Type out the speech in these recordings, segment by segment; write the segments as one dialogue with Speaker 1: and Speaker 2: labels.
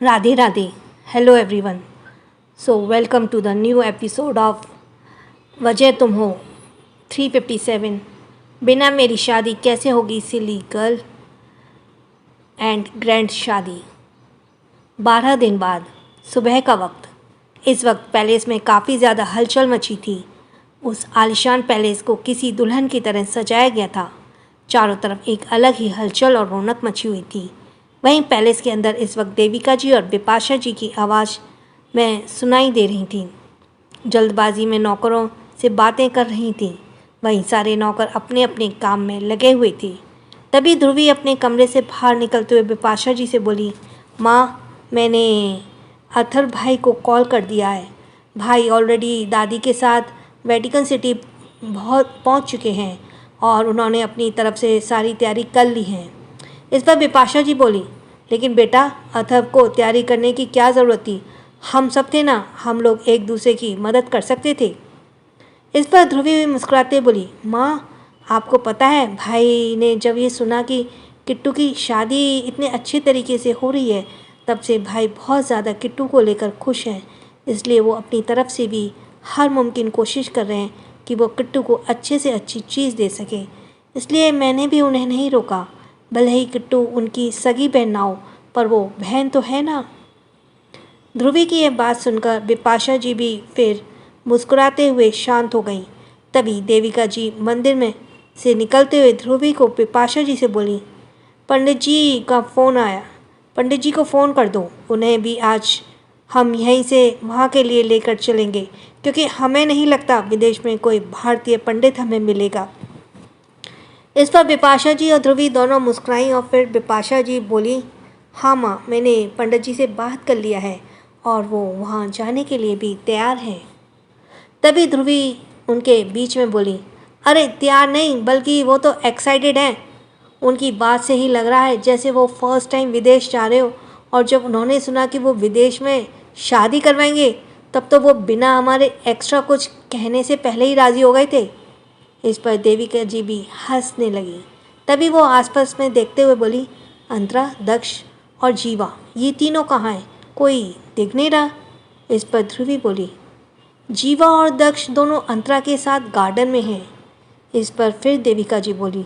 Speaker 1: Radhe Radhe. Hello everyone. So welcome to the new episode of वजह तुम हो 357. बिना मेरी शादी कैसे होगी सिली गर्ल एंड ग्रैंड शादी. 12 दिन बाद सुबह का वक्त. इस वक्त पैलेस में काफ़ी ज़्यादा हलचल मची थी. उस आलिशान पैलेस को किसी दुल्हन की तरह सजाया गया था. चारों तरफ एक अलग ही हलचल और रौनक मची हुई थी. वहीं पैलेस के अंदर इस वक्त देविका जी और बिपाशा जी की आवाज़ में सुनाई दे रही थी. जल्दबाजी में नौकरों से बातें कर रही थी. वहीं सारे नौकर अपने अपने काम में लगे हुए थे. तभी ध्रुवी अपने कमरे से बाहर निकलते हुए बिपाशा जी से बोली, माँ, मैंने अथर भाई को कॉल कर दिया है. भाई ऑलरेडी दादी के साथ वेटिकन सिटी बहुत पहुँच चुके हैं और उन्होंने अपनी तरफ से सारी तैयारी कर ली है. इस पर बिपाशा जी बोली, लेकिन बेटा अथर्व को तैयारी करने की क्या ज़रूरत थी. हम सब थे ना, हम लोग एक दूसरे की मदद कर सकते थे. इस पर ध्रुवी भी मुस्कुराते बोली, माँ, आपको पता है भाई ने जब ये सुना कि किट्टू की शादी इतने अच्छे तरीके से हो रही है, तब से भाई बहुत ज़्यादा किट्टू को लेकर खुश हैं. इसलिए वो अपनी तरफ से भी हर मुमकिन कोशिश कर रहे हैं कि वो किट्टू को अच्छे से अच्छी चीज़ दे सके. इसलिए मैंने भी उन्हें नहीं रोका. भले ही किट्टू उनकी सगी बहन ना हो, पर वो बहन तो है ना. ध्रुवी की यह बात सुनकर बिपाशा जी भी फिर मुस्कुराते हुए शांत हो गईं. तभी देविका जी मंदिर में से निकलते हुए ध्रुवी को बिपाशा जी से बोली, पंडित जी का फ़ोन आया. पंडित जी को फ़ोन कर दो. उन्हें भी आज हम यहीं से वहाँ के लिए लेकर चलेंगे, क्योंकि हमें नहीं लगता विदेश में कोई भारतीय पंडित हमें मिलेगा. इस पर बिपाशा जी और ध्रुवी दोनों मुस्कुराई और फिर बिपाशा जी बोली, हाँ माँ, मैंने पंडित जी से बात कर लिया है और वो वहाँ जाने के लिए भी तैयार हैं. तभी ध्रुवी उनके बीच में बोली, अरे तैयार नहीं, बल्कि वो तो एक्साइटेड हैं. उनकी बात से ही लग रहा है जैसे वो फर्स्ट टाइम विदेश जा रहे हो, और जब उन्होंने सुना कि वो विदेश में शादी करवाएंगे, तब तो वो बिना हमारे एक्स्ट्रा कुछ कहने से पहले ही राज़ी हो गए थे. इस पर देविका जी भी हंसने लगी. तभी वो आसपास में देखते हुए बोली, अंतरा, दक्ष और जीवा, ये तीनों कहाँ हैं? कोई दिख नहीं रहा. इस पर ध्रुवी बोली, जीवा और दक्ष दोनों अंतरा के साथ गार्डन में हैं. इस पर फिर देविका जी बोली,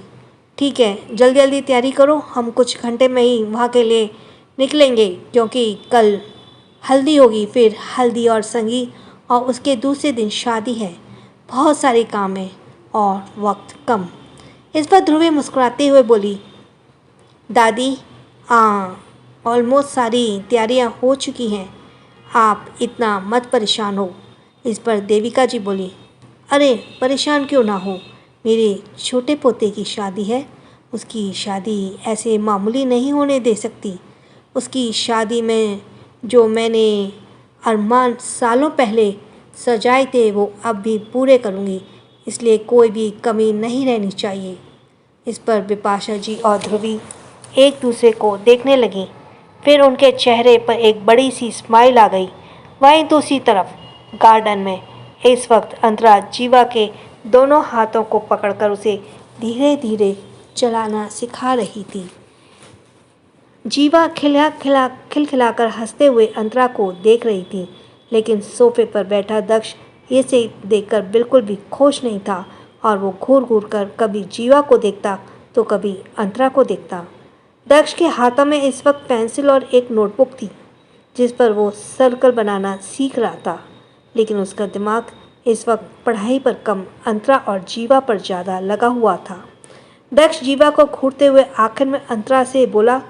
Speaker 1: ठीक है, जल्दी जल्दी तैयारी करो, हम कुछ घंटे में ही वहाँ के लिए निकलेंगे, क्योंकि कल हल्दी होगी, फिर हल्दी और संगीत, और उसके दूसरे दिन शादी है. बहुत सारे काम हैं और वक्त कम. इस पर ध्रुवी मुस्कुराते हुए बोली, दादी, ऑलमोस्ट सारी तैयारियां हो चुकी हैं, आप इतना मत परेशान हो. इस पर देविका जी बोली, अरे परेशान क्यों ना हो, मेरे छोटे पोते की शादी है. उसकी शादी ऐसे मामूली नहीं होने दे सकती. उसकी शादी में जो मैंने अरमान सालों पहले सजाए थे वो अब भी पूरे करूँगी, इसलिए कोई भी कमी नहीं रहनी चाहिए. इस पर बिपाशा जी और ध्रुवी एक दूसरे को देखने लगीं. फिर उनके चेहरे पर एक बड़ी सी स्माइल आ गई. वहीं दूसरी तरफ गार्डन में इस वक्त अंतरा जीवा के दोनों हाथों को पकड़कर उसे धीरे धीरे चलाना सिखा रही थी. जीवा खिलखिलाकर हंसते हुए अंतरा को देख रही थी, लेकिन सोफे पर बैठा दक्ष इसे देखकर बिल्कुल भी खुश नहीं था, और वो घूर घूर कर कभी जीवा को देखता तो कभी अंतरा को देखता. दक्ष के हाथों में इस वक्त पेंसिल और एक नोटबुक थी, जिस पर वो सर्कल बनाना सीख रहा था, लेकिन उसका दिमाग इस वक्त पढ़ाई पर कम अंतरा और जीवा पर ज़्यादा लगा हुआ था. दक्ष जीवा को घूरते हुए आखिर में अंतरा से बोला,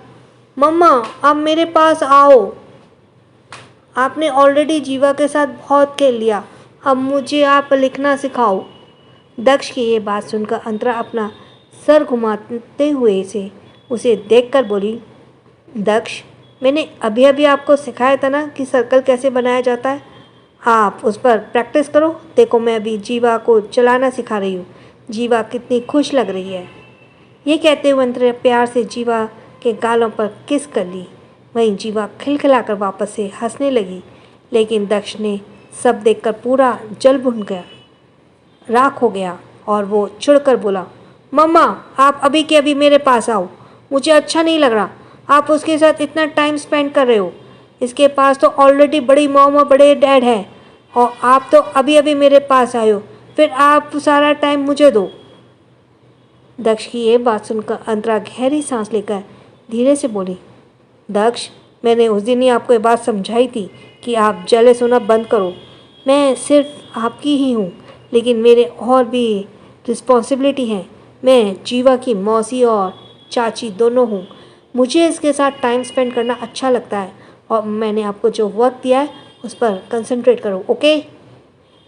Speaker 1: मम्मा, आप मेरे पास आओ. आपने ऑलरेडी जीवा के साथ बहुत खेल लिया, अब मुझे आप लिखना सिखाओ. दक्ष की ये बात सुनकर अंतरा अपना सर घुमाते हुए से उसे देखकर बोली, दक्ष, मैंने अभी अभी आपको सिखाया था ना कि सर्कल कैसे बनाया जाता है. आप उस पर प्रैक्टिस करो. देखो, मैं अभी जीवा को चलाना सिखा रही हूँ. जीवा कितनी खुश लग रही है. ये कहते हुए अंतरा प्यार से जीवा के गालों पर किस कर ली. वहीं जीवा खिलखिलाकर वापस से हंसने लगी, लेकिन दक्ष ने सब देखकर पूरा जल भुन गया, राख हो गया, और वो चिढ़कर बोला, मम्मा, आप अभी के अभी मेरे पास आओ. मुझे अच्छा नहीं लग रहा, आप उसके साथ इतना टाइम स्पेंड कर रहे हो. इसके पास तो ऑलरेडी बड़ी मॉम और बड़े डैड हैं और आप तो अभी अभी मेरे पास आए हो, फिर आप सारा टाइम मुझे दो। दक्ष की ये बात सुनकर अंतरा गहरी सांस लेकर धीरे से बोली, दक्ष, मैंने उस दिन ही आपको ये बात समझाई थी कि आप जेलस होना बंद करो। मैं सिर्फ आपकी ही हूँ, लेकिन मेरे और भी रिस्पॉन्सिबिलिटी हैं। मैं जीवा की मौसी और चाची दोनों हूँ। मुझे इसके साथ टाइम स्पेंड करना अच्छा लगता है और मैंने आपको जो वक्त दिया है उस पर कंसंट्रेट करो, ओके?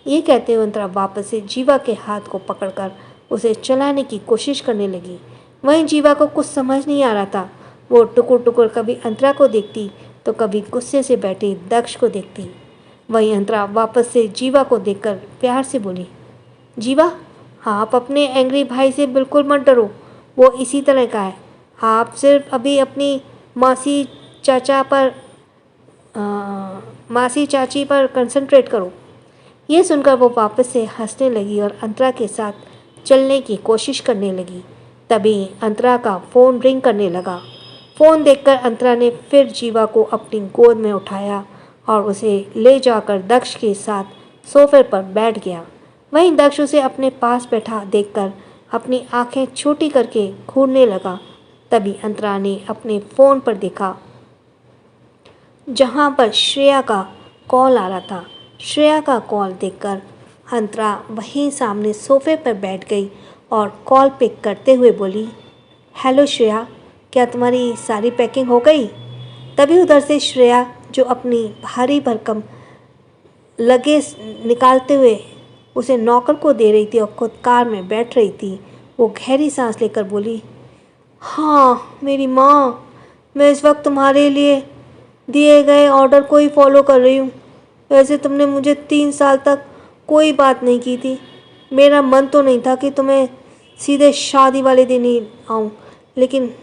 Speaker 1: ये कहते हुए अंतरा वापस से जीवा के हाथ को पकड़कर उसे चलाने की कोशिश करने लगी। वहीं जीवा को कुछ समझ नहीं आ रहा था। वो टुकुर टुकुर कभी अंतरा को देखती तो कभी गुस्से से बैठे दक्ष को देखती। वहीं अंतरा वापस से जीवा को देखकर प्यार से बोली, जीवा, आप अपने एंग्री भाई से बिल्कुल मत डरो, वो इसी तरह का है। आप सिर्फ अभी अपनी मासी चाचा पर मासी चाची पर कंसंट्रेट करो। ये सुनकर वो वापस से हंसने लगी और अंतरा के साथ चलने की कोशिश करने लगी। तभी अंतरा का फ़ोन रिंग करने लगा। फ़ोन देखकर अंतरा ने फिर जीवा को अपनी गोद में उठाया और उसे ले जाकर दक्ष के साथ सोफे पर बैठ गया। वहीं दक्ष उसे अपने पास बैठा देखकर अपनी आंखें छोटी करके घूरने लगा। तभी अंतरा ने अपने फ़ोन पर देखा, जहां पर श्रेया का कॉल आ रहा था। श्रेया का कॉल देखकर अंतरा वहीं सामने सोफे पर बैठ गई और कॉल पिक करते हुए बोली, हेलो श्रेया, क्या तुम्हारी सारी पैकिंग हो गई? तभी उधर से श्रेया, जो अपनी भारी भरकम लगेज निकालते हुए उसे नौकर को दे रही थी और खुद कार में बैठ रही थी, वो गहरी सांस लेकर बोली, हाँ मेरी माँ, मैं इस वक्त तुम्हारे लिए दिए गए ऑर्डर को ही फॉलो कर रही हूँ। वैसे तुमने मुझे 3 साल तक कोई बात नहीं की थी। मेरा मन तो नहीं था कि तुम्हें सीधे शादी वाले दिन ही आऊँ, लेकिन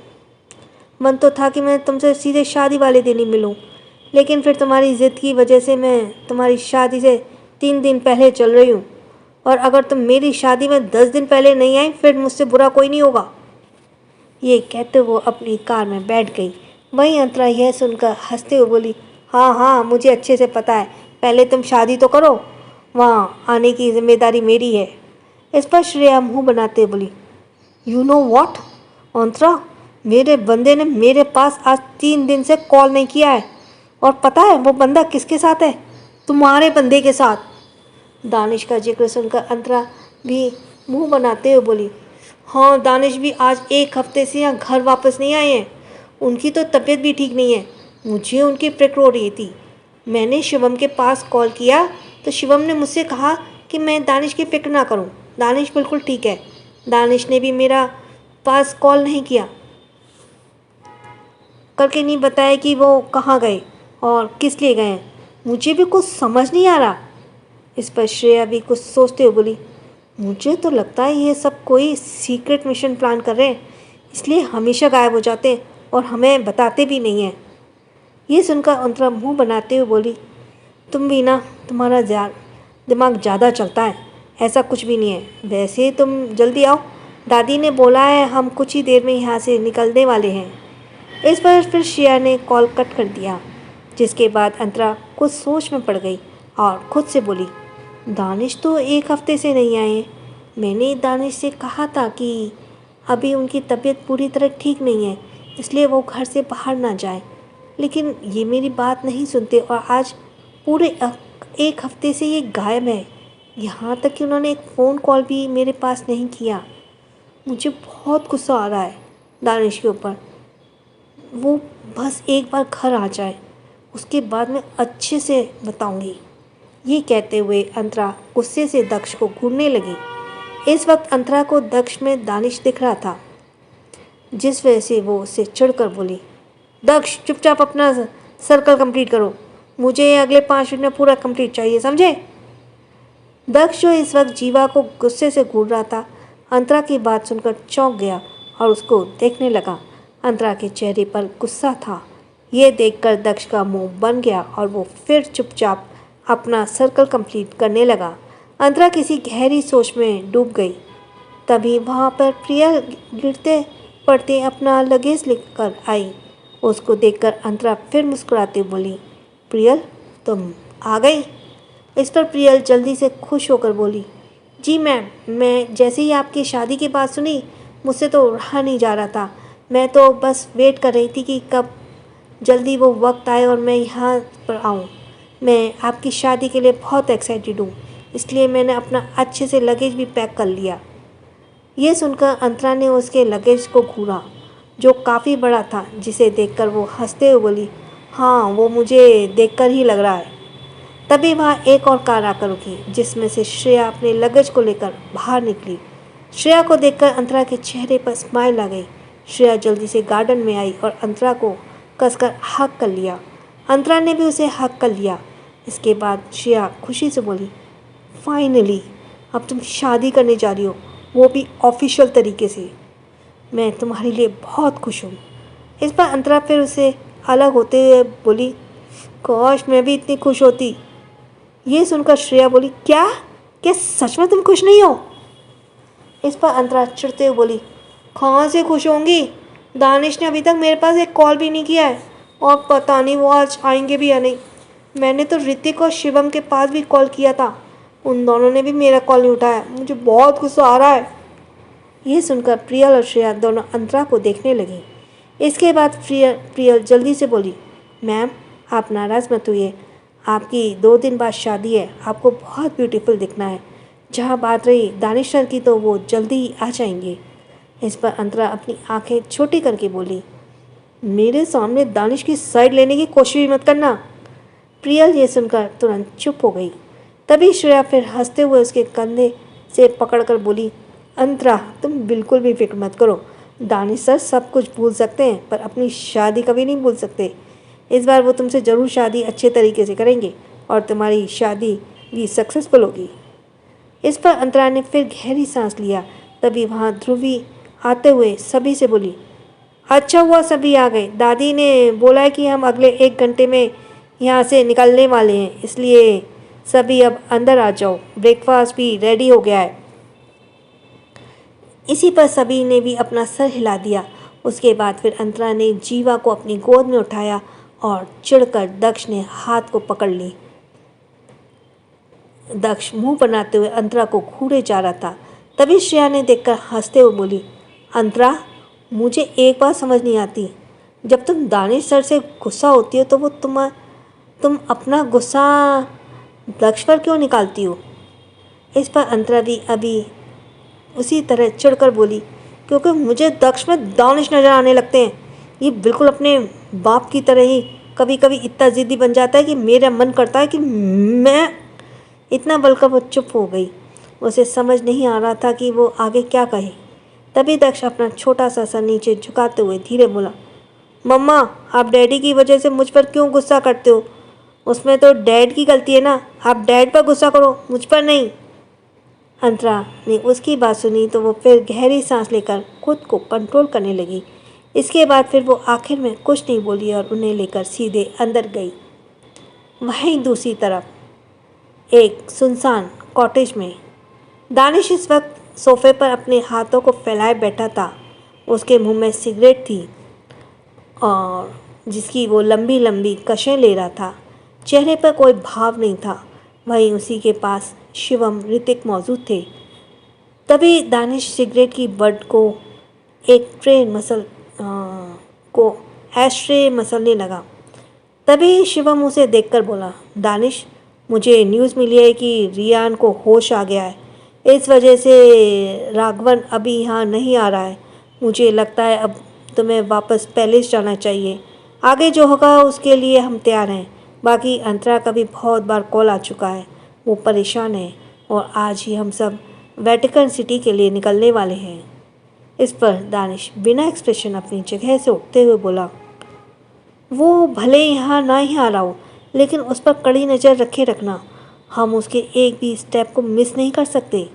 Speaker 1: मन तो था कि मैं तुमसे सीधे शादी वाले दिन ही मिलूँ, लेकिन फिर तुम्हारी ज़िद की वजह से मैं तुम्हारी शादी से 3 दिन पहले चल रही हूँ, और अगर तुम मेरी शादी में 10 दिन पहले नहीं आई फिर मुझसे बुरा कोई नहीं होगा। ये कहते वो अपनी कार में बैठ गई। वहीं अंतरा यह सुनकर हंसते हुए बोली, हाँ हाँ, मुझे अच्छे से पता है, पहले तुम शादी तो करो, वहाँ आने की जिम्मेदारी मेरी है। इस पर श्रेया मुंह बनाते बोली, यू नो वॉट अंतरा, मेरे बंदे ने मेरे पास आज 3 दिन से कॉल नहीं किया है, और पता है वो बंदा किसके साथ है? तुम्हारे बंदे के साथ। दानिश का जिक्र सुनकर अंतरा भी मुंह बनाते हुए बोली, हाँ, दानिश भी आज 1 हफ्ते से यहाँ घर वापस नहीं आए हैं। उनकी तो तबीयत भी ठीक नहीं है। मुझे उनकी फिक्र हो रही थी। मैंने शिवम के पास कॉल किया तो शिवम ने मुझसे कहा कि मैं दानिश की फिक्र ना करूं, दानिश बिल्कुल ठीक है। दानिश ने भी मेरा पास कॉल नहीं किया करके नहीं बताया कि वो कहाँ गए और किस लिए गए हैं। मुझे भी कुछ समझ नहीं आ रहा। इस पर श्रेया भी कुछ सोचते हुए बोली, मुझे तो लगता है ये सब कोई सीक्रेट मिशन प्लान कर रहे हैं, इसलिए हमेशा गायब हो जाते हैं और हमें बताते भी नहीं हैं। ये सुनकर अंतरा मुंह बनाते हुए बोली, तुम भी ना, तुम्हारा दिमाग ज़्यादा चलता है, ऐसा कुछ भी नहीं है। वैसे तुम जल्दी आओ, दादी ने बोला है हम कुछ ही देर में यहाँ से निकलने वाले हैं। इस पर फिर श्रेया ने कॉल कट कर दिया, जिसके बाद अंतरा कुछ सोच में पड़ गई और खुद से बोली, दानिश तो 1 हफ्ते से नहीं आए। मैंने दानिश से कहा था कि अभी उनकी तबीयत पूरी तरह ठीक नहीं है, इसलिए वो घर से बाहर ना जाए, लेकिन ये मेरी बात नहीं सुनते और आज पूरे 1 हफ्ते से ये गायब है। यहाँ तक कि उन्होंने एक फ़ोन कॉल भी मेरे पास नहीं किया। मुझे बहुत गुस्सा आ रहा है दानिश के ऊपर। वो बस एक बार घर आ जाए, उसके बाद मैं अच्छे से बताऊंगी। ये कहते हुए अंतरा गुस्से से दक्ष को घूरने लगी। इस वक्त अंतरा को दक्ष में दानिश दिख रहा था, जिस वजह से वो उससे चिढ़कर बोली, दक्ष, चुपचाप अपना सर्कल कंप्लीट करो, मुझे अगले 5 मिनट में पूरा कंप्लीट चाहिए, समझे? दक्ष, जो इस वक्त जीवा को गुस्से से घूर रहा था, अंतरा की बात सुनकर चौंक गया और उसको देखने लगा। अंतरा के चेहरे पर गुस्सा था। ये देखकर दक्ष का मुंह बन गया और वो फिर चुपचाप अपना सर्कल कंप्लीट करने लगा। अंतरा किसी गहरी सोच में डूब गई। तभी वहाँ पर प्रिया गिरते पड़ते अपना लगेज लेकर आई। उसको देखकर अंतरा फिर मुस्कुराती बोली, प्रियल, तुम आ गई। इस पर प्रियल जल्दी से खुश होकर बोली, जी मैम, मैं जैसे ही आपकी शादी की बात सुनी मुझसे तो रहा नहीं जा रहा था। मैं तो बस वेट कर रही थी कि कब जल्दी वो वक्त आए और मैं यहाँ पर आऊँ। मैं आपकी शादी के लिए बहुत एक्साइटेड हूँ, इसलिए मैंने अपना अच्छे से लगेज भी पैक कर लिया। ये सुनकर अंतरा ने उसके लगेज को घूरा, जो काफ़ी बड़ा था, जिसे देखकर वो हंसते हुए बोली, हाँ वो मुझे देखकर ही लग रहा है। तभी वहाँ एक और कार आकर रुकी, जिसमें से श्रेया अपने लगेज को लेकर बाहर निकली। श्रेया को देखकर अंतरा के चेहरे पर स्माइल आ गई। श्रेया जल्दी से गार्डन में आई और अंतरा को कसकर हक कर लिया। अंतरा ने भी उसे हक कर लिया। इसके बाद श्रेया खुशी से बोली, फाइनली अब तुम शादी करने जा रही हो, वो भी ऑफिशियल तरीके से। मैं तुम्हारे लिए बहुत खुश हूँ। इस पर अंतरा फिर उसे अलग होते हुए बोली, काश मैं भी इतनी खुश होती। ये सुनकर श्रेया बोली, क्या क्या सच में तुम खुश नहीं हो? इस पर अंतरा चिढ़ते हुए बोली, कहाँ से खुश होंगी? दानिश ने अभी तक मेरे पास एक कॉल भी नहीं किया है, और पता नहीं वो आज आएंगे भी या नहीं। मैंने तो ऋतिक और शिवम के पास भी कॉल किया था, उन दोनों ने भी मेरा कॉल नहीं उठाया। मुझे बहुत गुस्सा आ रहा है। ये सुनकर प्रियल और श्रेया दोनों अंतरा को देखने लगी। इसके बाद प्रियल जल्दी से बोली, मैम आप नाराज़ मत होइए, आपकी 2 दिन बाद शादी है, आपको बहुत ब्यूटीफुल दिखना है। जहाँ बात रही दानिश सर की, तो वो जल्दी ही आ जाएंगे। इस पर अंतरा अपनी आंखें छोटी करके बोली, मेरे सामने दानिश की साइड लेने की कोशिश भी मत करना। प्रियल ये सुनकर तुरंत चुप हो गई। तभी श्रेया फिर हंसते हुए उसके कंधे से पकड़कर बोली, अंतरा तुम बिल्कुल भी फिक्र मत करो, दानिश सर सब कुछ भूल सकते हैं पर अपनी शादी कभी नहीं भूल सकते। इस बार वो तुमसे ज़रूर शादी अच्छे तरीके से करेंगे और तुम्हारी शादी भी सक्सेसफुल होगी। इस पर अंतरा ने फिर गहरी सांस लिया। तभी वहाँ ध्रुवी आते हुए सभी से बोली, अच्छा हुआ सभी आ गए। दादी ने बोला है कि हम अगले 1 घंटे में यहाँ से निकलने वाले हैं, इसलिए सभी अब अंदर आ जाओ, ब्रेकफास्ट भी रेडी हो गया है। इसी पर सभी ने भी अपना सर हिला दिया। उसके बाद फिर अंतरा ने जीवा को अपनी गोद में उठाया और चिढ़कर दक्ष ने हाथ को पकड़ ली। दक्ष मुंह बनाते हुए अंतरा को घूरे जा रहा था। तभी श्रेया ने देखकर हंसते हुए बोली, अंतरा मुझे एक बात समझ नहीं आती, जब तुम दानिश सर से गुस्सा होती हो तो वो तुम अपना गुस्सा दक्ष पर क्यों निकालती हो? इस पर अंतरा भी अभी उसी तरह चिढ़कर बोली, क्योंकि मुझे दक्ष में दानिश नज़र आने लगते हैं। ये बिल्कुल अपने बाप की तरह ही कभी कभी इतना ज़िद्दी बन जाता है कि मेरा मन करता है कि मैं इतना बोलकर वो चुप हो गई। उसे समझ नहीं आ रहा था कि वो आगे क्या कहे। तभी दक्ष अपना छोटा सा सर नीचे झुकाते हुए धीरे बोला, मम्मा आप डैडी की वजह से मुझ पर क्यों गुस्सा करते हो? उसमें तो डैड की गलती है ना, आप डैड पर गुस्सा करो, मुझ पर नहीं। अंतरा ने उसकी बात सुनी तो वो फिर गहरी सांस लेकर खुद को कंट्रोल करने लगी। इसके बाद फिर वो आखिर में कुछ नहीं बोली और उन्हें लेकर सीधे अंदर गई। वहीं दूसरी तरफ एक सुनसान कॉटेज में दानिश इस वक्त सोफे पर अपने हाथों को फैलाए बैठा था। उसके मुंह में सिगरेट थी और जिसकी वो लंबी लंबी कशें ले रहा था। चेहरे पर कोई भाव नहीं था। वहीं उसी के पास शिवम ऋतिक मौजूद थे। तभी दानिश सिगरेट की बड को एक एशट्रे मसलने लगा। तभी शिवम उसे देखकर बोला, दानिश मुझे न्यूज़ मिली है कि रियान को होश आ गया है, इस वजह से राघवन अभी यहाँ नहीं आ रहा है। मुझे लगता है अब तुम्हें वापस पैलेस जाना चाहिए। आगे जो होगा उसके लिए हम तैयार हैं। बाकी अंतरा का भी बहुत बार कॉल आ चुका है, वो परेशान है और आज ही हम सब वेटिकन सिटी के लिए निकलने वाले हैं। इस पर दानिश बिना एक्सप्रेशन अपनी जगह से उठते हुए बोला, वो भले यहाँ ना ही आ रहा हो, लेकिन उस पर कड़ी नज़र रखे रखना। हम उसके एक भी स्टेप को मिस नहीं कर सकते।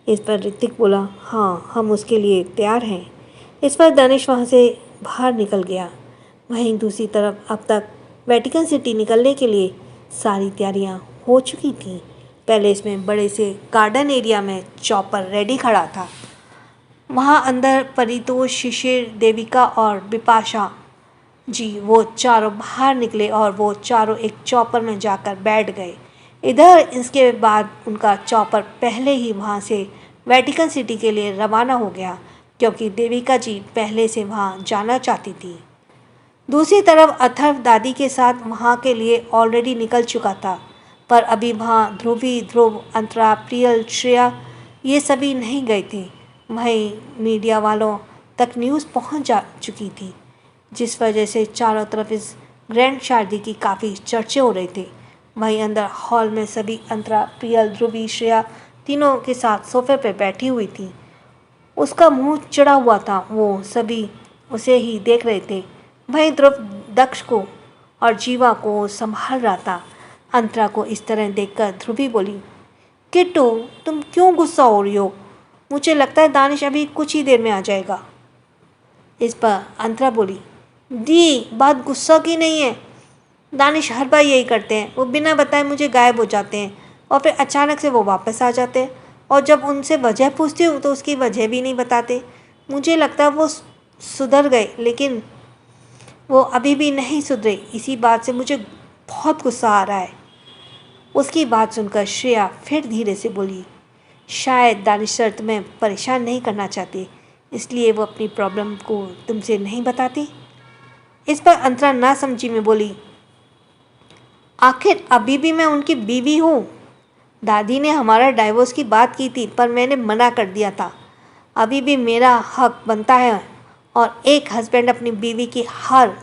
Speaker 1: इस पर ऋतिक बोला, हाँ हम उसके लिए तैयार हैं। इस पर दानिश वहाँ से बाहर निकल गया। वहीं दूसरी तरफ अब तक वेटिकन सिटी निकलने के लिए सारी तैयारियाँ हो चुकी थीं। पैलेस में बड़े से गार्डन एरिया में चॉपर रेडी खड़ा था। वहाँ अंदर परितोष, शिशिर, देविका और बिपाशा जी, वो चारों बाहर निकले और वो चारों एक चॉपर में जाकर बैठ गए। इधर इसके बाद उनका चॉपर पहले ही वहाँ से वेटिकन सिटी के लिए रवाना हो गया, क्योंकि देविका जी पहले से वहाँ जाना चाहती थी। दूसरी तरफ अथर्व दादी के साथ वहाँ के लिए ऑलरेडी निकल चुका था, पर अभी वहाँ ध्रुवी, ध्रुव, अंतरा, प्रियल, श्रेया ये सभी नहीं गए थे। वहीं मीडिया वालों तक न्यूज़ पहुँच जा चुकी थी, जिस वजह से चारों तरफ इस ग्रैंड शादी की काफ़ी चर्चे हो रहे थे। वहीं अंदर हॉल में सभी अंतरा, प्रियल, ध्रुवी, श्रेया तीनों के साथ सोफे पर बैठी हुई थी। उसका मुंह चढ़ा हुआ था, वो सभी उसे ही देख रहे थे। वहीं ध्रुव दक्ष को और जीवा को संभाल रहा था। अंतरा को इस तरह देखकर ध्रुवी बोली, किट्टू तुम क्यों गुस्सा हो रही हो? मुझे लगता है दानिश अभी कुछ ही देर में आ जाएगा। इस पर अंतरा बोली, दी बात गुस्सा की नहीं है। दानिश हर बार यही करते हैं, वो बिना बताए मुझे गायब हो जाते हैं और फिर अचानक से वो वापस आ जाते हैं, और जब उनसे वजह पूछती हूँ तो उसकी वजह भी नहीं बताते। मुझे लगता है वो सुधर गए, लेकिन वो अभी भी नहीं सुधरे। इसी बात से मुझे बहुत गुस्सा आ रहा है। उसकी बात सुनकर श्रेया फिर धीरे से बोली, शायद दानिश सर तुम्हें परेशान नहीं करना चाहते, इसलिए वो अपनी प्रॉब्लम को तुमसे नहीं बताती। इस पर अंतरा ना समझी में बोली, आखिर अभी भी मैं उनकी बीवी हूँ। दादी ने हमारा डाइवोर्स की बात की थी, पर मैंने मना कर दिया था। अभी भी मेरा हक बनता है, और एक हस्बैंड अपनी बीवी की हर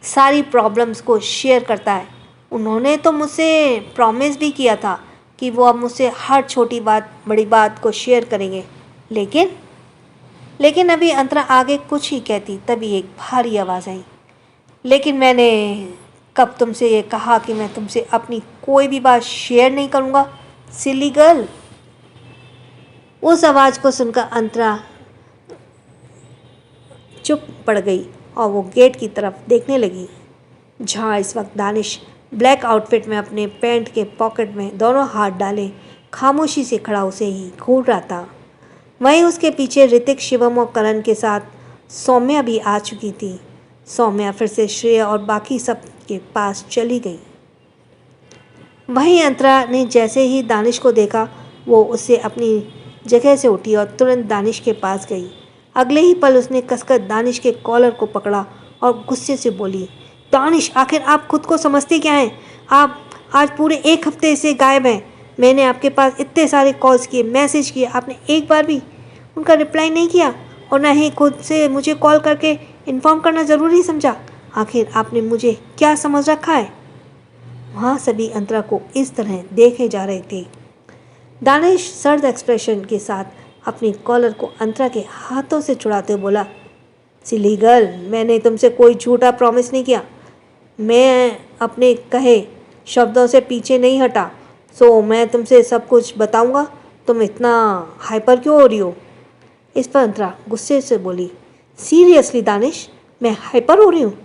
Speaker 1: सारी प्रॉब्लम्स को शेयर करता है। उन्होंने तो मुझसे प्रॉमिस भी किया था कि वो अब मुझसे हर छोटी बात बड़ी बात को शेयर करेंगे, लेकिन अभी अंतरा आगे कुछ ही कहती, तभी एक भारी आवाज़ आई, लेकिन मैंने कब तुमसे ये कहा कि मैं तुमसे अपनी कोई भी बात शेयर नहीं करूँगा, सिली गर्ल। उस आवाज़ को सुनकर अंतरा चुप पड़ गई और वो गेट की तरफ देखने लगी, जहाँ इस वक्त दानिश ब्लैक आउटफिट में अपने पैंट के पॉकेट में दोनों हाथ डाले खामोशी से खड़ा उसे ही घूर रहा था। वहीं उसके पीछे ऋतिक, शिवम और करण के साथ सौम्या भी आ चुकी थी। सौम्या फिर से श्रेया और बाकी सब के पास चली गई। वहीं अंतरा ने जैसे ही दानिश को देखा, वो उससे अपनी जगह से उठी और तुरंत दानिश के पास गई। अगले ही पल उसने कसकर दानिश के कॉलर को पकड़ा और गुस्से से बोली, दानिश आखिर आप खुद को समझते क्या हैं? आप आज पूरे एक हफ्ते से गायब हैं। मैंने आपके पास इतने सारे कॉल्स किए, मैसेज किए, आपने एक बार भी उनका रिप्लाई नहीं किया, और ना ही खुद से मुझे कॉल करके इन्फॉर्म करना ज़रूरी समझा। आखिर आपने मुझे क्या समझ रखा है? वहाँ सभी अंतरा को इस तरह देखे जा रहे थे। दानिश सर्द एक्सप्रेशन के साथ अपनी कॉलर को अंतरा के हाथों से छुड़ाते बोला, सिली गर्ल, मैंने तुमसे कोई झूठा प्रॉमिस नहीं किया। मैं अपने कहे शब्दों से पीछे नहीं हटा, सो मैं तुमसे सब कुछ बताऊंगा। तुम इतना हाइपर क्यों हो रही हो? इस पर अंतरा गुस्से से बोली, सीरियसली दानिश, मैं हाइपर हो रही हूँ?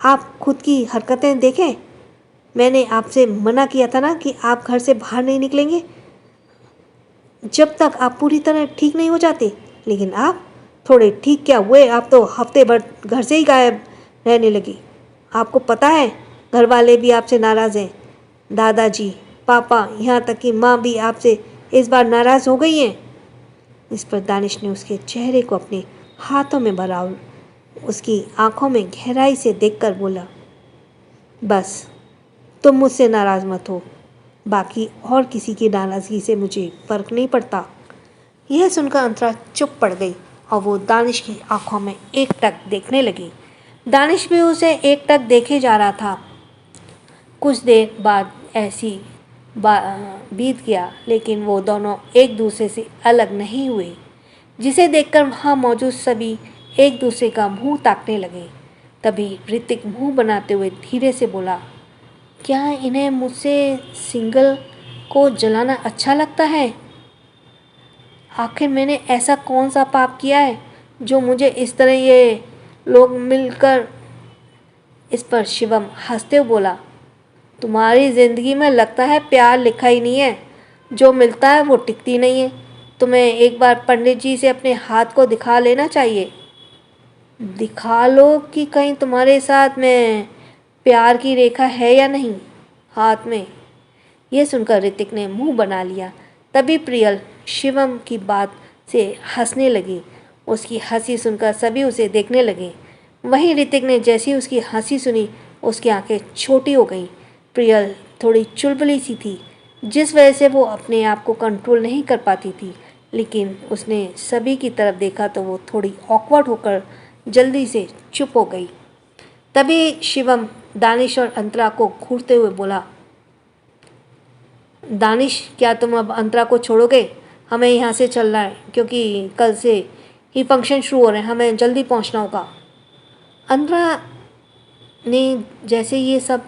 Speaker 1: आप खुद की हरकतें देखें। मैंने आपसे मना किया था ना कि आप घर से बाहर नहीं निकलेंगे जब तक आप पूरी तरह ठीक नहीं हो जाते, लेकिन आप थोड़े ठीक क्या हुए, आप तो हफ्ते भर घर से ही गायब रहने लगी। आपको पता है घर वाले भी आपसे नाराज़ हैं। दादाजी, पापा, यहाँ तक कि माँ भी आपसे इस बार नाराज़ हो गई हैं। इस पर दानिश ने उसके चेहरे को अपने हाथों में भरा और उसकी आंखों में गहराई से देखकर बोला, बस तुम मुझसे नाराज़ मत हो, बाकी और किसी की नाराज़गी से मुझे फ़र्क नहीं पड़ता। यह सुनकर अंतरा चुप पड़ गई और वो दानिश की आंखों में एकटक देखने लगी। दानिश भी उसे एकटक देखे जा रहा था। कुछ देर बाद ऐसी बीत गया, लेकिन वो दोनों एक दूसरे से अलग नहीं हुए, जिसे देखकर वहाँ मौजूद सभी एक दूसरे का मुंह ताकने लगे। तभी ऋतिक मुंह बनाते हुए धीरे से बोला, क्या इन्हें मुझसे सिंगल को जलाना अच्छा लगता है? आखिर मैंने ऐसा कौन सा पाप किया है जो मुझे इस तरह ये लोग मिलकर। इस पर शिवम हंसते हुए बोला, तुम्हारी ज़िंदगी में लगता है प्यार लिखा ही नहीं है, जो मिलता है वो टिकती नहीं है। तुम्हें एक बार पंडित जी से अपने हाथ को दिखा लेना चाहिए। दिखा लो कि कहीं तुम्हारे साथ में प्यार की रेखा है या नहीं हाथ में। यह सुनकर ऋतिक ने मुंह बना लिया। तभी प्रियल शिवम की बात से हंसने लगी। उसकी हंसी सुनकर सभी उसे देखने लगे। वहीं ऋतिक ने जैसी उसकी हंसी सुनी उसकी आंखें छोटी हो गईं। प्रियल थोड़ी चुलबुली सी थी जिस वजह से वो अपने आप को कंट्रोल नहीं कर पाती थी, लेकिन उसने सभी की तरफ देखा तो वो थोड़ी ऑकवर्ड होकर जल्दी से चुप हो गई। तभी शिवम दानिश और अंतरा को घूरते हुए बोला, दानिश क्या तुम अब अंतरा को छोड़ोगे? हमें यहाँ से चलना है क्योंकि कल से ही फंक्शन शुरू हो रहे हैं, हमें जल्दी पहुँचना होगा। अंतरा ने जैसे ये सब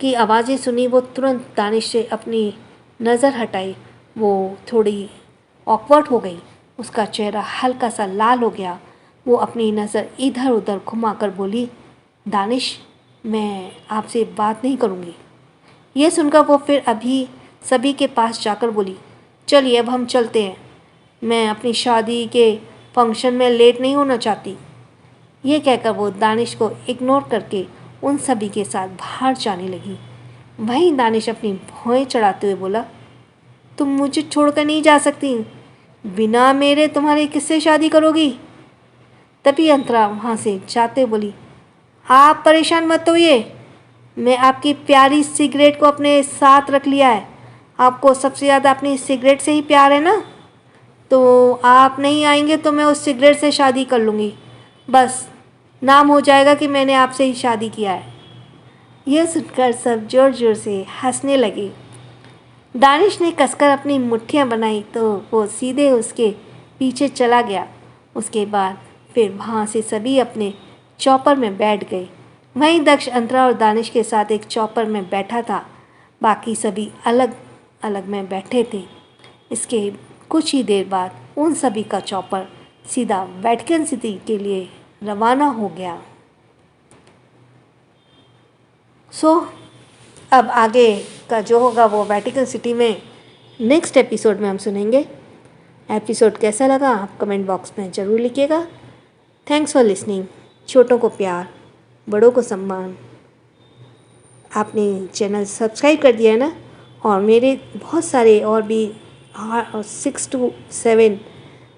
Speaker 1: की आवाज़ें सुनी वो तुरंत दानिश से अपनी नज़र हटाई। वो थोड़ी ऑकवर्ड हो गई। उसका चेहरा हल्का सा लाल हो गया। वो अपनी नज़र इधर उधर घुमाकर बोली, दानिश मैं आपसे बात नहीं करूँगी। यह सुनकर वो फिर अभी सभी के पास जाकर बोली, चलिए अब हम चलते हैं, मैं अपनी शादी के फंक्शन में लेट नहीं होना चाहती। ये कहकर वो दानिश को इग्नोर करके उन सभी के साथ बाहर जाने लगी। वहीं दानिश अपनी भौहें चढ़ाते हुए बोला, तुम मुझे छोड़कर नहीं जा सकती, बिना मेरे तुम्हारी किससे शादी करोगी? तभी अंतरा वहाँ से जाते बोली, आप परेशान मत होइए, मैं आपकी प्यारी सिगरेट को अपने साथ रख लिया है। आपको सबसे ज़्यादा अपनी सिगरेट से ही प्यार है ना, तो आप नहीं आएंगे तो मैं उस सिगरेट से शादी कर लूँगी। बस नाम हो जाएगा कि मैंने आपसे ही शादी किया है। यह सुनकर सब ज़ोर ज़ोर से हंसने लगे। दानिश ने कसकर अपनी मुट्ठियाँ बनाई तो वो सीधे उसके पीछे चला गया। उसके बाद फिर वहाँ से सभी अपने चॉपर में बैठ गए। वहीं दक्ष अंतरा और दानिश के साथ एक चॉपर में बैठा था। बाकी सभी अलग अलग में बैठे थे। इसके कुछ ही देर बाद उन सभी का चॉपर सीधा वेटिकन सिटी के लिए रवाना हो गया। अब आगे का जो होगा वो वेटिकन सिटी में नेक्स्ट एपिसोड में हम सुनेंगे। एपिसोड कैसा लगा आप कमेंट बॉक्स में ज़रूर लिखिएगा। Thanks for listening. छोटों को प्यार, बड़ों को सम्मान। आपने चैनल सब्सक्राइब कर दिया है ना? और मेरे बहुत सारे और भी 6 to 7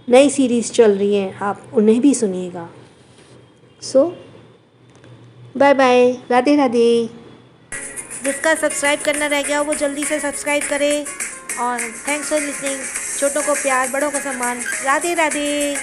Speaker 1: नई सीरीज़ चल रही हैं, आप उन्हें भी सुनिएगा। Bye bye, Radhe Radhe. जिसका सब्सक्राइब करना रह गया वो जल्दी से सब्सक्राइब करें। और थैंक्स फॉर लिसनिंग। छोटों को प्यार, बड़ों को सम्मान। राधे राधे।